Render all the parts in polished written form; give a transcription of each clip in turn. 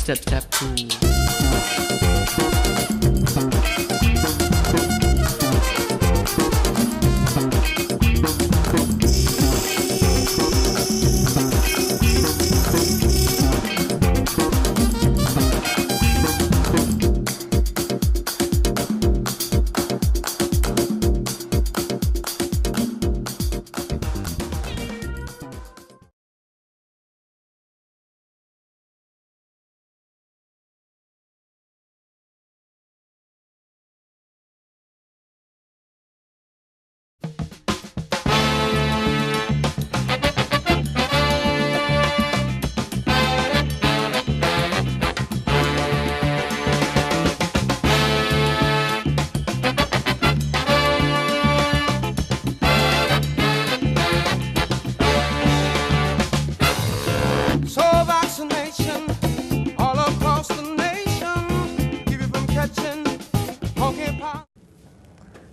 Step 2.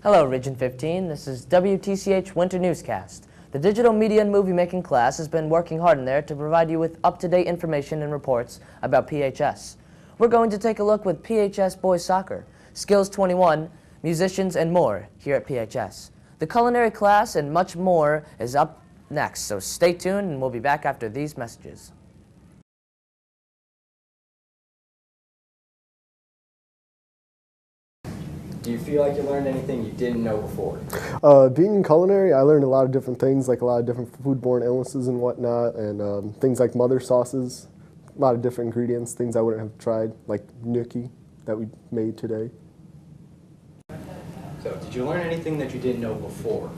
Hello, Region 15. This is WTCH Winter Newscast. The Digital Media and Movie Making class has been working hard in there to provide you with up-to-date information and reports about PHS. We're going to take a look with PHS Boys Soccer, Skills 21, musicians, and more here at PHS. The culinary class and much more is up next, so stay tuned and we'll be back after these messages. Do you feel like you learned anything you didn't know before? Being in culinary, I learned a lot of different things, like a lot of different foodborne illnesses and whatnot, and things like mother sauces, a lot of different ingredients, things I wouldn't have tried, like gnocchi that we made today. So, did you learn anything that you didn't know before?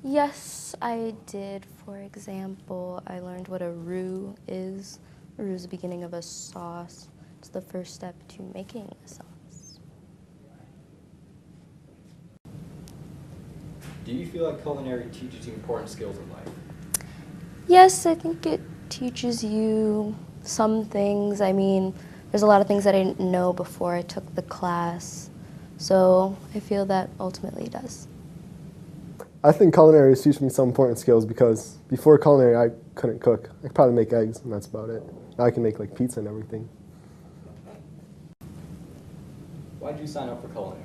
Yes, I did. For example, I learned what a roux is. A roux is the beginning of a sauce. It's the first step to making a sauce. Do you feel like culinary teaches you important skills in life? Yes, I think it teaches you some things. I mean, there's a lot of things that I didn't know before I took the class. So I feel that ultimately it does. I think culinary has taught me some important skills because before culinary I couldn't cook. I could probably make eggs and that's about it. Now I can make like pizza and everything. Why did you sign up for culinary?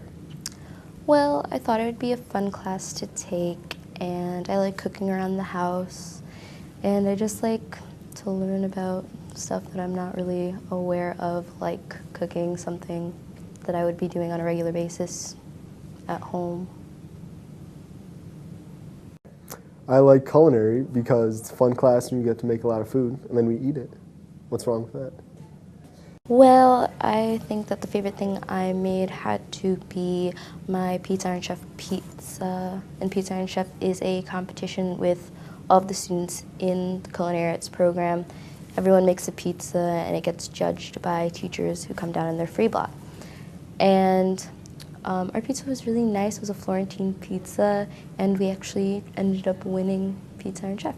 Well, I thought it would be a fun class to take, and I like cooking around the house, and I just like to learn about stuff that I'm not really aware of, like cooking something that I would be doing on a regular basis at home. I like culinary because it's a fun class and you get to make a lot of food and then we eat it. What's wrong with that? Well, I think that the favorite thing I made had to be my Pizza Iron Chef pizza. And Pizza Iron Chef is a competition with all of the students in the culinary arts program. Everyone makes a pizza and it gets judged by teachers who come down in their free block. And our pizza was really nice. It was a Florentine pizza, and we actually ended up winning Pizza Iron Chef.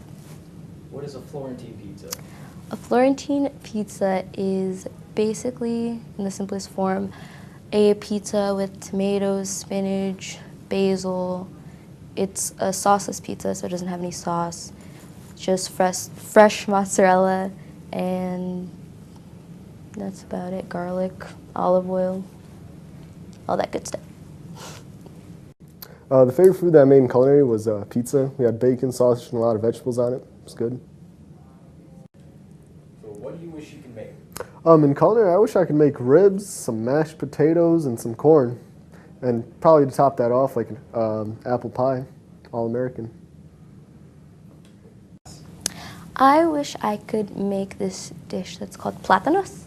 What is a Florentine pizza? A Florentine pizza is basically, in the simplest form, a pizza with tomatoes, spinach, basil. It's a sauceless pizza, so it doesn't have any sauce. Just fresh mozzarella, and that's about it. Garlic, olive oil, all that good stuff. The favorite food that I made in culinary was pizza. We had bacon, sausage, and a lot of vegetables on it. It was good. So what do you wish you could make? In culinary, I wish I could make ribs, some mashed potatoes, and some corn. And probably to top that off, like apple pie, all-American. I wish I could make this dish that's called plátanos.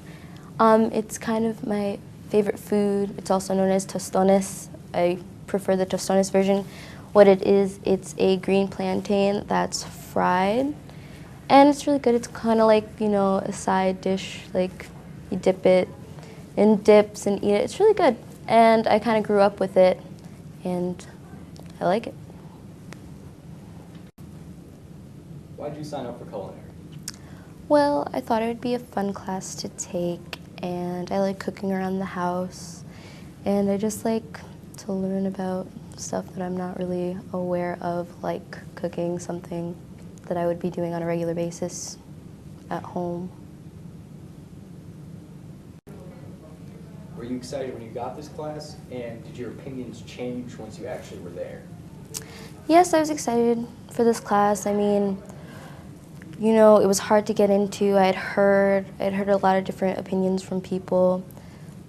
It's kind of my favorite food. It's also known as tostones. I prefer the tostones version. What it is, it's a green plantain that's fried. And it's really good. It's kind of like, you know, a side dish. Like, you dip it in dips and eat it. It's really good. And I kind of grew up with it, and I like it. Why did you sign up for culinary? Well, I thought it would be a fun class to take, and I like cooking around the house, and I just like to learn about stuff that I'm not really aware of, like cooking something that I would be doing on a regular basis at home. Were you excited when you got this class, and did your opinions change once you actually were there? Yes, I was excited for this class. I mean, you know, it was hard to get into. I'd heard a lot of different opinions from people,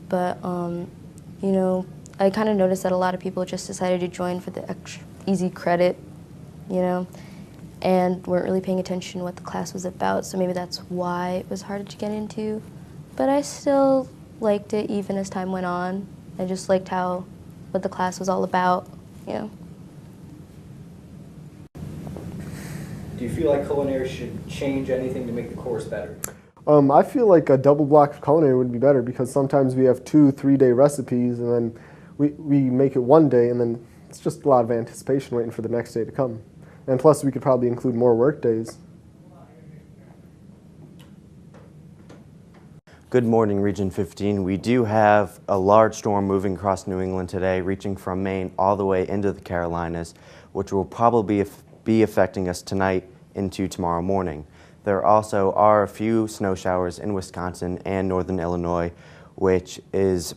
but you know, I kind of noticed that a lot of people just decided to join for the extra easy credit, you know, and weren't really paying attention to what the class was about. So maybe that's why it was harder to get into. But I still liked it even as time went on. I just liked what the class was all about, you know. Do you feel like culinary should change anything to make the course better? I feel like a double block of culinary would be better because sometimes we have 2-3 day recipes and then we make it one day and then it's just a lot of anticipation waiting for the next day to come. And plus we could probably include more work days. Good morning, Region 15. We do have a large storm moving across New England today, reaching from Maine all the way into the Carolinas, which will probably be affecting us tonight into tomorrow morning. There also are a few snow showers in Wisconsin and northern Illinois, which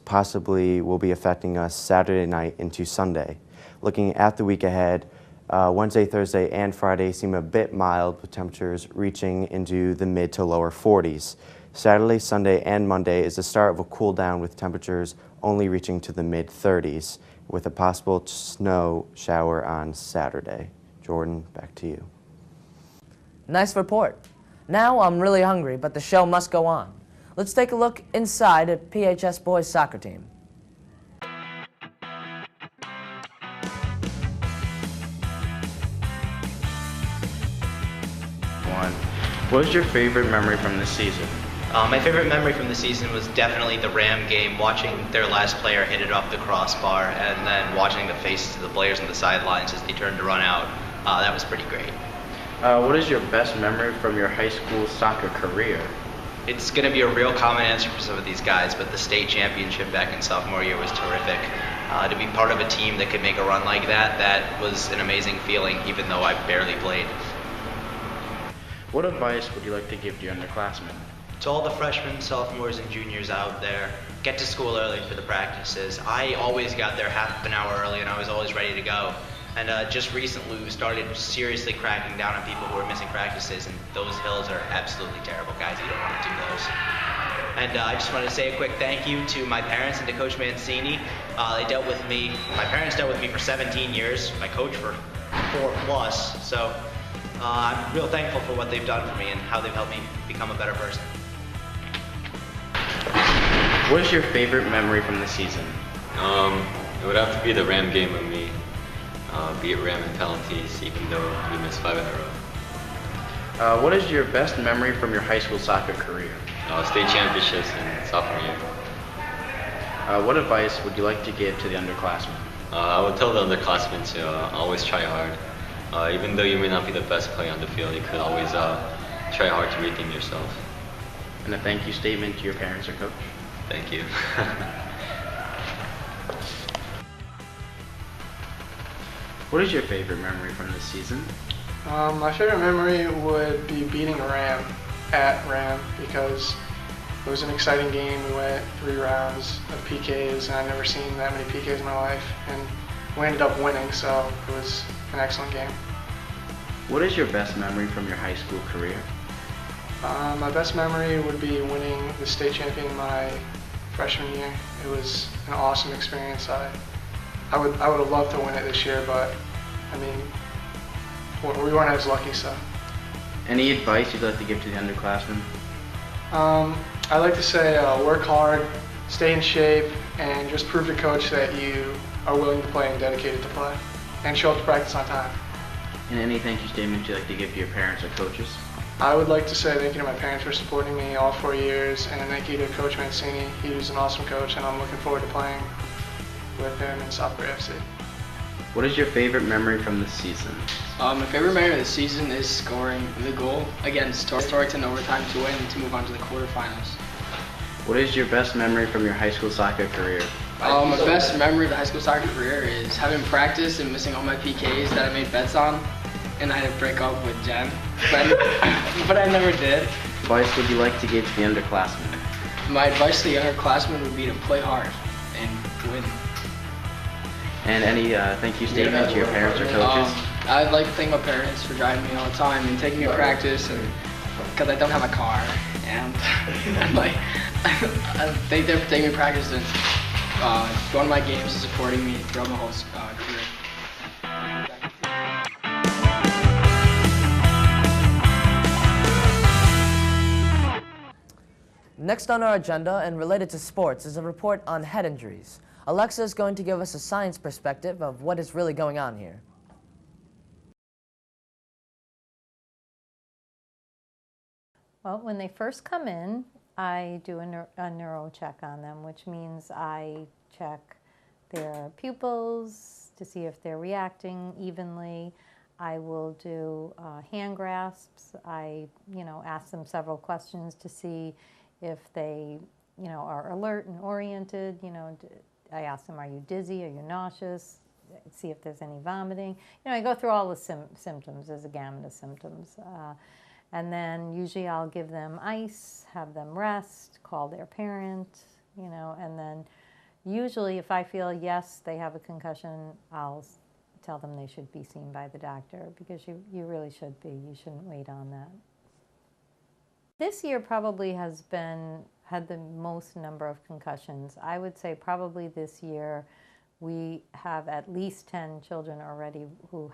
possibly will be affecting us Saturday night into Sunday. Looking at the week ahead, Wednesday, Thursday, and Friday seem a bit mild, with temperatures reaching into the mid to lower 40s. Saturday, Sunday, and Monday is the start of a cool down with temperatures only reaching to the mid 30s, with a possible snow shower on Saturday. Jordan, back to you. Nice report. Now I'm really hungry, but the show must go on. Let's take a look inside at PHS boys soccer team. What was your favorite memory from this season? My favorite memory from the season was definitely the Ram game, watching their last player hit it off the crossbar and then watching the faces of the players on the sidelines as they turned to run out. That was pretty great. What is your best memory from your high school soccer career? It's going to be a real common answer for some of these guys, but the state championship back in sophomore year was terrific. To be part of a team that could make a run like that was an amazing feeling, even though I barely played. What advice would you like to give to your underclassmen? To all the freshmen, sophomores, and juniors out there, get to school early for the practices. I always got there half an hour early and I was always ready to go. And just recently we started seriously cracking down on people who are missing practices, and those hills are absolutely terrible, guys. You don't want to do those. And I just wanted to say a quick thank you to my parents and to Coach Mancini. My parents dealt with me for 17 years, my coach for 4+, so I'm real thankful for what they've done for me and how they've helped me become a better person. What is your favorite memory from the season? It would have to be the Ram game with me. Beat Ram in penalties, even though we missed 5 in a row. What is your best memory from your high school soccer career? State championships in sophomore year. What advice would you like to give to the underclassmen? I would tell the underclassmen to always try hard. Even though you may not be the best player on the field, you could always try hard to redeem yourself. And a thank you statement to your parents or coach? Thank you. What is your favorite memory from this season? My favorite memory would be beating Ram at Ram because it was an exciting game. We went 3 rounds of PKs and I've never seen that many PKs in my life, and we ended up winning, so it was an excellent game. What is your best memory from your high school career? My best memory would be winning the state champion my freshman year. It was an awesome experience. I would have loved to win it this year, but I mean, we weren't as lucky, so. Any advice you'd like to give to the underclassmen? I'd like to say work hard, stay in shape, and just prove to coach that you are willing to play and dedicated to play, and show up to practice on time. And any thank you statement you'd like to give to your parents or coaches? I would like to say thank you to my parents for supporting me all 4 years, and thank you to Coach Mancini. He was an awesome coach, and I'm looking forward to playing with him in Southbury FC. What is your favorite memory from this season? My favorite memory of the season is scoring the goal against Torrington in overtime to win to move on to the quarterfinals. What is your best memory from your high school soccer career? My best memory of the high school soccer career is having practice and missing all my PKs that I made bets on, and I had to break up with Jen, but I never did. What advice would you like to give to the underclassmen? My advice to the younger classmen would be to play hard and win. And any thank you statement to your parents or coaches? I'd like to thank my parents for driving me all the time and taking me to practice, and because I don't have a car, and they're taking me to practice and going to my games and supporting me throughout my whole career. Next on our agenda and related to sports is a report on head injuries. Alexa is going to give us a science perspective of what is really going on here. Well, when they first come in, I do a neuro check on them, which means I check their pupils to see if they're reacting evenly. I will do hand grasps. I, ask them several questions to see if they, are alert and oriented. I ask them, are you dizzy? Are you nauseous? See if there's any vomiting. I go through all the symptoms. There's a gamut of symptoms. And then usually I'll give them ice, have them rest, call their parent, and then usually if I feel, yes, they have a concussion, I'll tell them they should be seen by the doctor, because you really should be. You shouldn't wait on that. This year probably had the most number of concussions. I would say probably this year we have at least 10 children already who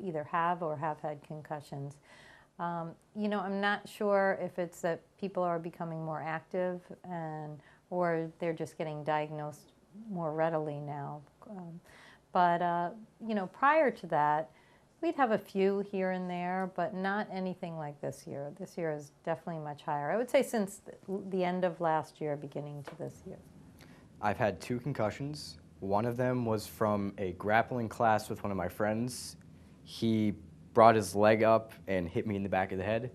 either have or have had concussions. I'm not sure if it's that people are becoming more active or they're just getting diagnosed more readily now. But prior to that, we'd have a few here and there, but not anything like this year. This year is definitely much higher. I would say since the end of last year, beginning to this year. I've had 2 concussions. One of them was from a grappling class with one of my friends. He brought his leg up and hit me in the back of the head.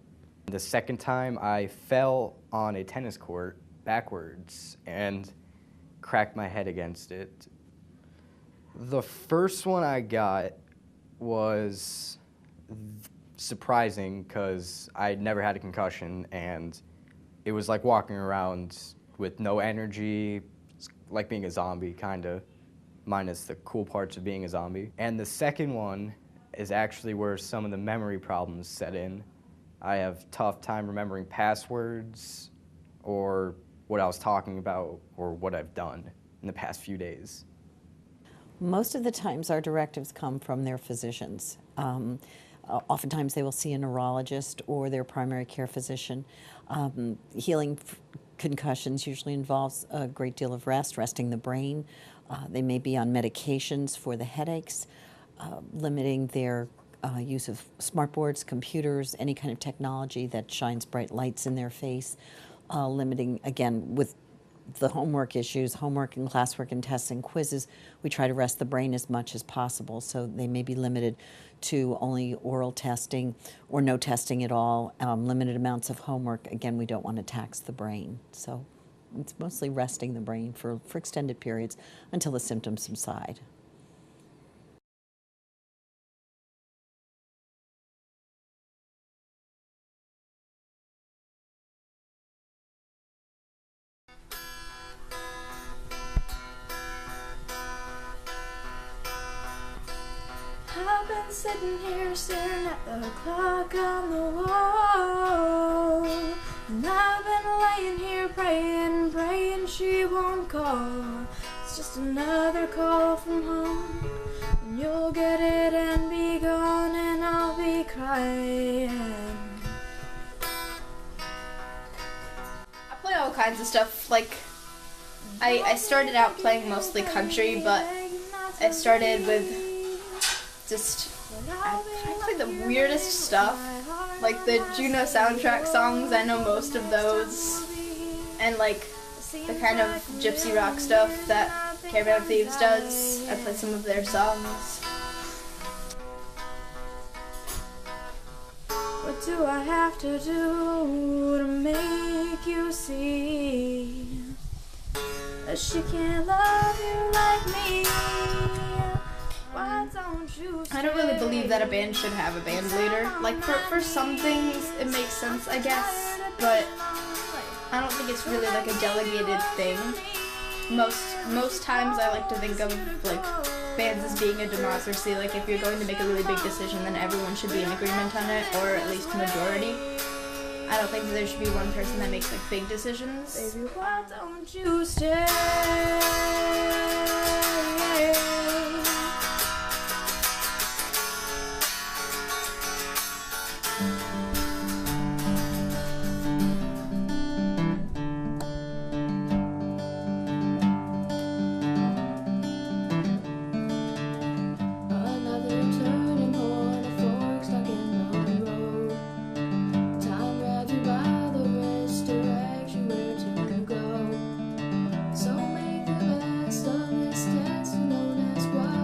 The second time, I fell on a tennis court backwards and cracked my head against it. The first one I got was surprising because I'd never had a concussion, and it was like walking around with no energy. It's like being a zombie, kind of, minus the cool parts of being a zombie. And the second one is actually where some of the memory problems set in. I have tough time remembering passwords or what I was talking about or what I've done in the past few days. Most of the times our directives come from their physicians. Oftentimes they will see a neurologist or their primary care physician. Healing concussions usually involves a great deal of rest, resting the brain. They may be on medications for the headaches, limiting their use of smartboards, computers, any kind of technology that shines bright lights in their face, limiting, again, with the homework issues, homework and classwork and tests and quizzes, we try to rest the brain as much as possible, so they may be limited to only oral testing or no testing at all, limited amounts of homework. Again, we don't want to tax the brain. So it's mostly resting the brain for extended periods until the symptoms subside. I've been sitting here staring at the clock on the wall, and I've been laying here praying she won't call. It's just another call from home, and you'll get it and be gone, and I'll be crying. I play all kinds of stuff. Like, I started out playing mostly country, but I started with I play the weirdest stuff, like the Juno soundtrack songs. I know most of those, and like the kind of gypsy rock stuff that Caravan of Thieves does. I play some of their songs. What do I have to do to make you see that she can't love you like me? I don't really believe that a band should have a band leader. Like, for some things, it makes sense, I guess, but I don't think it's really like a delegated thing. Most times I like to think of like bands as being a democracy. Like if you're going to make a really big decision, then everyone should be in agreement on it, or at least majority. I don't think that there should be one person that makes like big decisions. Baby, why don't you stay? Another turning point, a fork stuck in the road. Time grabs you by the wrist, directs you where to go. So make the best of this test, you know that's why.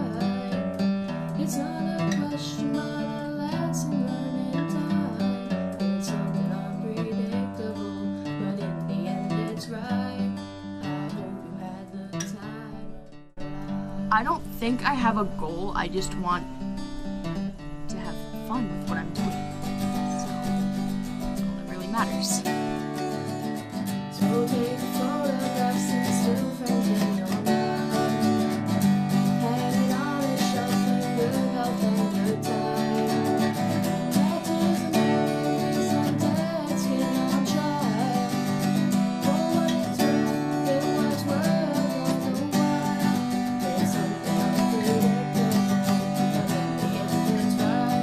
It's not a question, but a lesson learning time. It's something unpredictable, but in the end it's right. I hope you had the time. I don't think I have a goal, I just want to have fun with what I'm doing. So, that's all that really matters. So take photographs and still frames in your mind. Had it on a shelf with good health and good time. Tattoos and movies on dead skin on trial. For what it's worth, it was worth all the while. It's something unpredictable, but in the end it's right.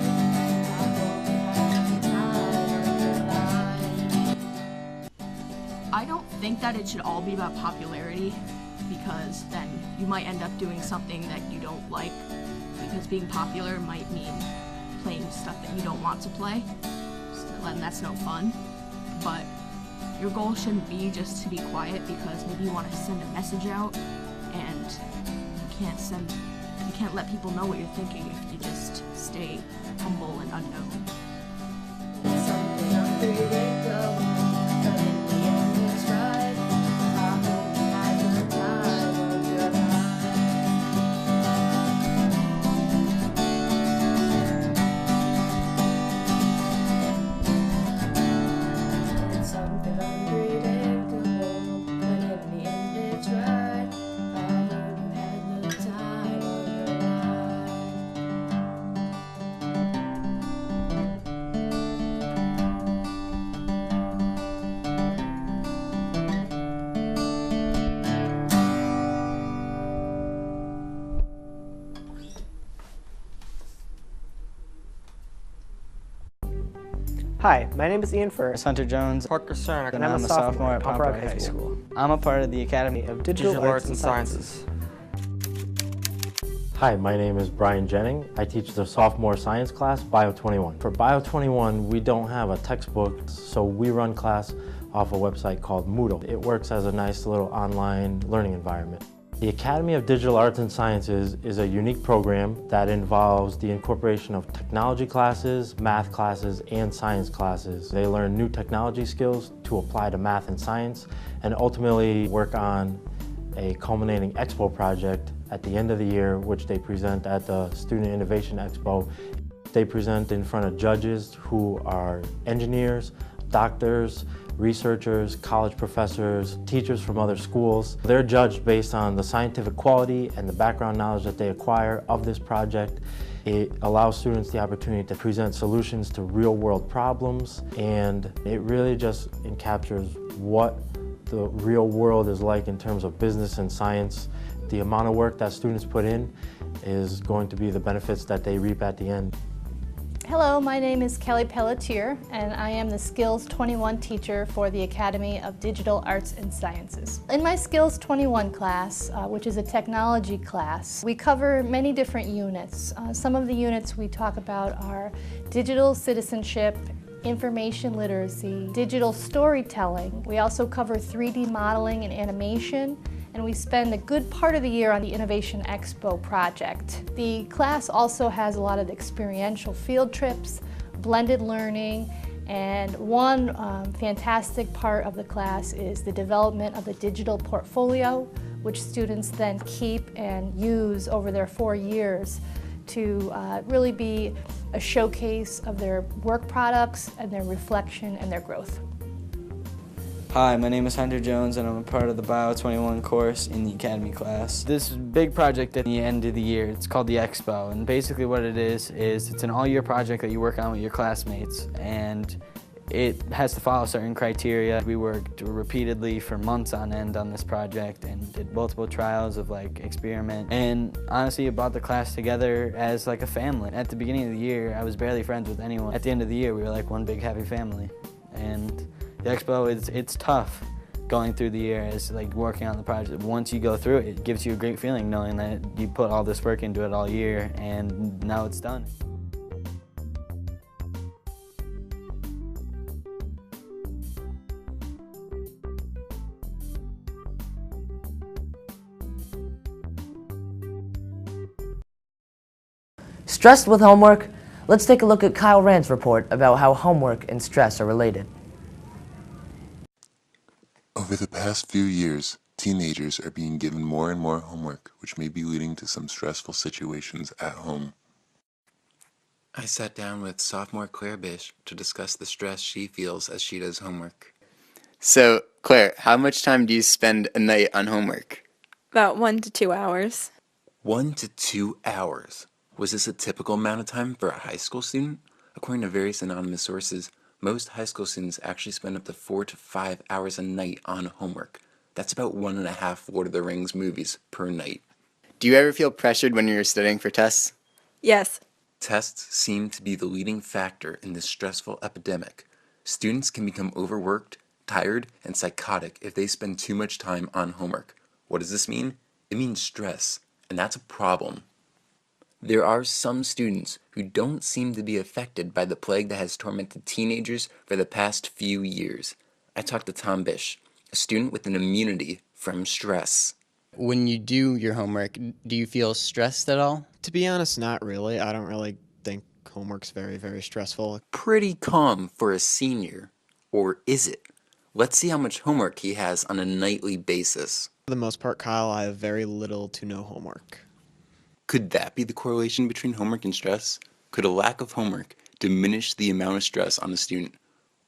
I hope you had the time of your life. I don't think that it should all be about popularity, because then you might end up doing something that you don't like, because being popular might mean playing stuff that you don't want to play, and that's no fun. But your goal shouldn't be just to be quiet, because maybe you want to send a message out, and you can't let people know what you're thinking if you just stay humble and unknown. It's something unpredictable, but in the end it's right. I hope you had the time of your life. It's something unpredictable, but in the end it's right. I hope you had the time of your life. Hi, my name is Ian First. Hunter Jones, Parker Cernick, and I'm a sophomore at Pomp Rock High School. I'm a part of the Academy of Digital Arts and Sciences. Hi, my name is Brian Jennings. I teach the sophomore science class, Bio 21. For Bio 21, we don't have a textbook, so we run class off a website called Moodle. It works as a nice little online learning environment. The Academy of Digital Arts and Sciences is a unique program that involves the incorporation of technology classes, math classes, and science classes. They learn new technology skills to apply to math and science, and ultimately work on a culminating expo project at the end of the year, which they present at the Student Innovation Expo. They present in front of judges who are engineers, doctors, researchers, college professors, teachers from other schools. They're judged based on the scientific quality and the background knowledge that they acquire of this project. It allows students the opportunity to present solutions to real-world problems, and it really just captures what the real world is like in terms of business and science. The amount of work that students put in is going to be the benefits that they reap at the end. Hello, my name is Kelly Pelletier, and I am the Skills 21 teacher for the Academy of Digital Arts and Sciences. In my Skills 21 class, which is a technology class, we cover many different units. Some of the units we talk about are digital citizenship, information literacy, digital storytelling. We also cover 3D modeling and animation, and we spend a good part of the year on the Innovation Expo project. The class also has a lot of experiential field trips, blended learning, and one fantastic part of the class is the development of the digital portfolio, which students then keep and use over their 4 years to really be a showcase of their work products and their reflection and their growth. Hi, my name is Hunter Jones, and I'm a part of the Bio 21 course in the Academy class. This big project at the end of the year, it's called the Expo, and basically what it is it's an all-year project that you work on with your classmates, and it has to follow certain criteria. We worked repeatedly for months on end on this project and did multiple trials of like experiment, and honestly it brought the class together as like a family. At the beginning of the year, I was barely friends with anyone. At the end of the year, we were like one big happy family. And the Expo, it's tough going through the year as like working on the project. Once you go through it, it gives you a great feeling knowing that you put all this work into it all year and now it's done. Stressed with homework? Let's take a look at Kyle Rand's report about how homework and stress are related. Over the past few years, teenagers are being given more and more homework, which may be leading to some stressful situations at home. I sat down with sophomore Claire Bish to discuss the stress she feels as she does homework. So, Claire, how much time do you spend a night on homework? About 1 to 2 hours. 1 to 2 hours. Was this a typical amount of time for a high school student? According to various anonymous sources, most high school students actually spend up to 4 to 5 hours a night on homework. That's about 1.5 Lord of the Rings movies per night. Do you ever feel pressured when you're studying for tests? Yes. Tests seem to be the leading factor in this stressful epidemic. Students can become overworked, tired, and psychotic if they spend too much time on homework. What does this mean? It means stress, and that's a problem. There are some students who don't seem to be affected by the plague that has tormented teenagers for the past few years. I talked to Tom Bish, a student with an immunity from stress. When you do your homework, do you feel stressed at all? To be honest, not really. I don't really think homework's very, very stressful. Pretty calm for a senior. Or is it? Let's see how much homework he has on a nightly basis. For the most part, Kyle, I have very little to no homework. Could that be the correlation between homework and stress? Could a lack of homework diminish the amount of stress on a student?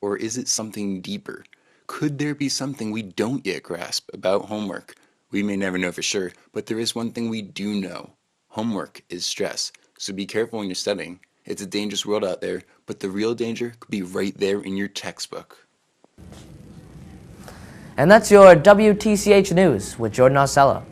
Or is it something deeper? Could there be something we don't yet grasp about homework? We may never know for sure, but there is one thing we do know. Homework is stress, so be careful when you're studying. It's a dangerous world out there, but the real danger could be right there in your textbook. And that's your WTCH News with Jordan Osella.